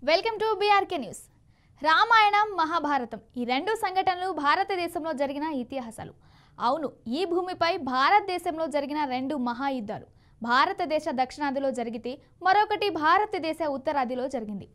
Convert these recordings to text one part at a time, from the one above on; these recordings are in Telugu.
Welcome to BRK news. Ramayanam, Mahabharatam ఈ రెండు సంఘటనలు భారతదేశంలో జరిగిన ఇతిహాసాలు. అవును, ఈ భూమిపై భారతదేశంలో జరిగిన రెండు మహాయుద్ధాలు. భారతదేశ దక్షిణాదిలో జరిగితే మరొకటి భారతదేశ ఉత్తరాదిలో జరిగింది.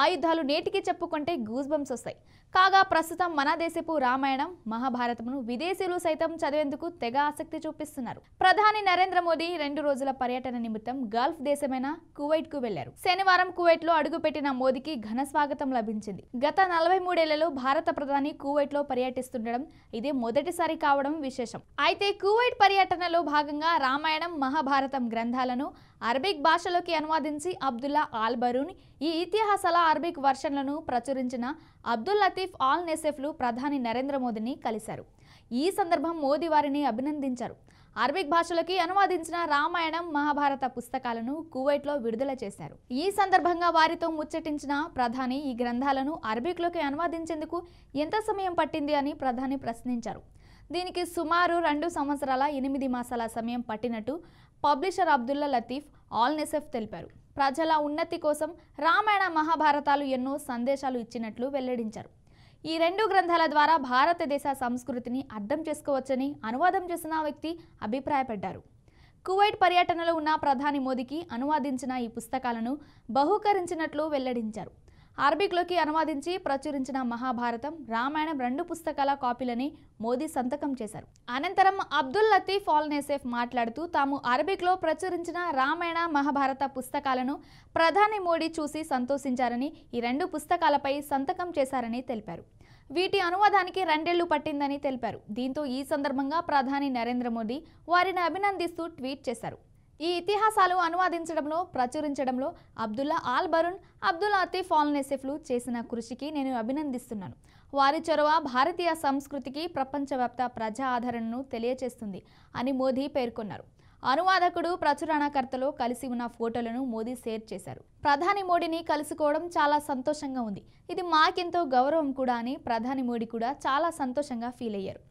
ఆ యుద్ధాలు నేటికి చెప్పుకుంటే గూస్ బంప్స్ వస్తాయి. కాగా ప్రస్తుతం మన దేశపు రామాయణం, మహాభారతమును విదేశీయులు సైతం చదివేందుకు తెగ ఆసక్తి చూపిస్తున్నారు. ప్రధాని నరేంద్ర మోదీ 2 రోజుల పర్యటన నిమిత్తం గల్ఫ్ దేశమైన కువైట్ కు వెళ్లారు. శనివారం కువైట్ లో అడుగుపెట్టిన మోదీకి ఘన స్వాగతం లభించింది. గత 43 ఏళ్లలో భారత ప్రధాని కువైట్ లో పర్యటిస్తుండడం ఇదే మొదటిసారి కావడం విశేషం. అయితే కువైట్ పర్యటనలో భాగంగా రామాయణం, మహాభారతం గ్రంథాలను అరబిక్ భాషలోకి అనువాదించి అబ్దుల్లా ఆల్ బరూన్, ఈ ఇతిహాసాల అరబిక్ వర్షన్లను ప్రచురించిన అబ్దుల్ లతీఫ్ ఆల్ నెసెఫ్లు ప్రధాని నరేంద్ర మోదీని కలిశారు. ఈ సందర్భం మోదీ వారిని అభినందించారు. అరబిక్ భాషలోకి అనువాదించిన రామాయణం, మహాభారత పుస్తకాలను కువైట్లో విడుదల చేశారు. ఈ సందర్భంగా వారితో ముచ్చటించిన ప్రధాని ఈ గ్రంథాలను అరబిక్లోకి అనువాదించేందుకు ఎంత సమయం పట్టింది అని ప్రధాని ప్రశ్నించారు. దీనికి సుమారు 2 సంవత్సరాల 8 మాసాల సమయం పట్టినట్టు పబ్లిషర్ అబ్దుల్లా లతీఫ్ ఆల్ నెసెఫ్ తెలిపారు. ప్రజల ఉన్నతి కోసం రామాయణ, మహాభారతాలు ఎన్నో సందేశాలు ఇచ్చినట్లు వెల్లడించారు. ఈ 2 గ్రంథాల ద్వారా భారతదేశ సంస్కృతిని అర్థం చేసుకోవచ్చని అనువాదం చేసిన వ్యక్తి అభిప్రాయపడ్డారు. కువైట్ పర్యటనలో ఉన్న ప్రధాని మోదీకి అనువాదించిన ఈ పుస్తకాలను బహూకరించినట్లు వెల్లడించారు. అరబిక్లోకి అనువాదించి ప్రచురించిన మహాభారతం, రామాయణం 2 పుస్తకాల కాపీలని మోదీ సంతకం చేశారు. అనంతరం అబ్దుల్ లతీఫ్ ఆల్ నెసెఫ్ మాట్లాడుతూ తాము అరబిక్లో ప్రచురించిన రామాయణ, మహాభారత పుస్తకాలను ప్రధాని మోడీ చూసి సంతోషించారని, ఈ 2 పుస్తకాలపై సంతకం చేశారని తెలిపారు. వీటి అనువాదానికి 2 ఏళ్లు పట్టిందని తెలిపారు. దీంతో ఈ సందర్భంగా ప్రధాని నరేంద్ర మోదీ వారిని అభినందిస్తూ ట్వీట్ చేశారు. ఈ ఇతిహాసాలు అనువాదించడంలో, ప్రచురించడంలో అబ్దుల్లా ఆల్ బరూన్, అబ్దుల్ లతీఫ్ ఆల్ నెసెఫ్లు చేసిన కృషికి నేను అభినందిస్తున్నాను. వారి చొరవ భారతీయ సంస్కృతికి ప్రపంచవ్యాప్త ప్రజా ఆదరణను తెలియచేస్తుంది అని మోదీ పేర్కొన్నారు. అనువాదకుడు, ప్రచురణకర్తలో కలిసి ఉన్న ఫోటోలను మోదీ షేర్ చేశారు. ప్రధాని మోడీని కలుసుకోవడం చాలా సంతోషంగా ఉంది. ఇది మాకెంతో గౌరవం కూడా అని ప్రధాని మోడీ కూడా చాలా సంతోషంగా ఫీల్ అయ్యారు.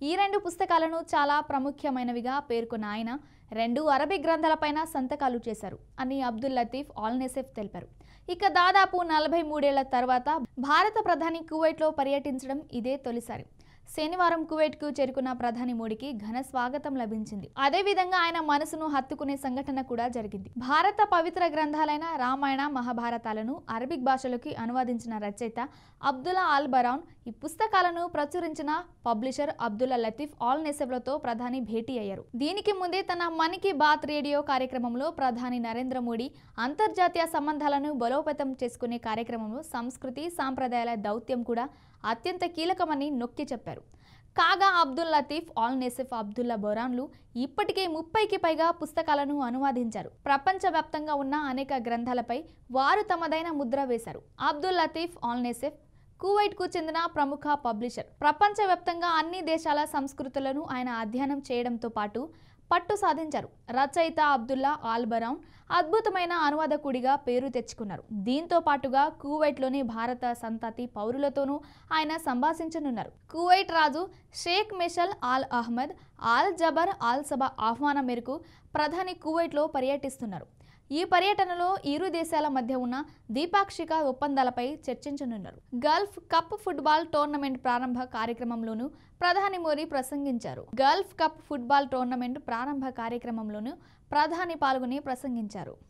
ఈ 2 పుస్తకాలను చాలా ప్రాముఖ్యమైనవిగా పేర్కొన్న ఆయన 2 అరబిక్ గ్రంథాలపైన సంతకాలు చేశారు అని అబ్దుల్ లతీఫ్ ఆల్ నెసెఫ్ తెలిపారు. ఇక దాదాపు 43 ఏళ్ల తర్వాత భారత ప్రధాని కువైట్లో పర్యటించడం ఇదే తొలిసారి. శనివారం కువైట్కు చేరుకున్న ప్రధాని మోడీకి ఘన స్వాగతం లభించింది. అదేవిధంగా ఆయన మనసును హత్తుకునే సంఘటన కూడా జరిగింది. భారత పవిత్ర గ్రంథాలైన రామాయణ, మహాభారతాలను అరబిక్ భాషలోకి అనువాదించిన రచయిత అబ్దుల్లా ఆల్ బరౌన్, ఈ పుస్తకాలను ప్రచురించిన పబ్లిషర్ అబ్దుల్లా లతీఫ్ ఆల్ నెసెఫ్లతో ప్రధాని భేటీ అయ్యారు. దీనికి ముందే తన మన్ కీ బాత్ రేడియో కార్యక్రమంలో ప్రధాని నరేంద్ర మోడీ అంతర్జాతీయ సంబంధాలను బలోపేతం చేసుకునే కార్యక్రమంలో సంస్కృతి, సాంప్రదాయాల దౌత్యం కూడా అత్యంత కీలకమని నొక్కి చెప్పారు. కాగా అబ్దుల్ లతీఫ్ ఆల్ నెసెఫ్, అబ్దుల్లా బొరాన్లు ఇప్పటికే 30కి పైగా పుస్తకాలను అనువాదించారు. ప్రపంచవ్యాప్తంగా ఉన్న అనేక గ్రంథాలపై వారు తమదైన ముద్ర వేశారు. అబ్దుల్ లతీఫ్ ఆల్ నెసెఫ్ కువైట్కు చెందిన ప్రముఖ పబ్లిషర్. ప్రపంచవ్యాప్తంగా అన్ని దేశాల సంస్కృతులను ఆయన అధ్యయనం చేయడంతో పాటు పట్టు సాధించారు. రచయిత అబ్దుల్లా ఆల్ బరౌన్ అద్భుతమైన అనువాదకుడిగా పేరు తెచ్చుకున్నారు. దీంతో పాటుగా కువైట్లోని భారత సంతతి పౌరులతోనూ ఆయన సంభాషించనున్నారు. కువైట్ రాజు Sheikh Meshal Al Ahmad Al Jaber Al Sabah ఆహ్వానం మేరకు ప్రధాని కువైట్లో పర్యటిస్తున్నారు. ఈ పర్యటనలో ఇరు దేశాల మధ్య ఉన్న ద్విపాక్షిక ఒప్పందాలపై చర్చించనున్నారు. గల్ఫ్ కప్ ఫుట్బాల్ టోర్నమెంట్ ప్రారంభ కార్యక్రమంలోనూ ప్రధాని మోదీ ప్రసంగించారు. గల్ఫ్ కప్ ఫుట్బాల్ టోర్నమెంట్ ప్రారంభ కార్యక్రమంలోనూ ప్రధాని పాల్గొని ప్రసంగించారు.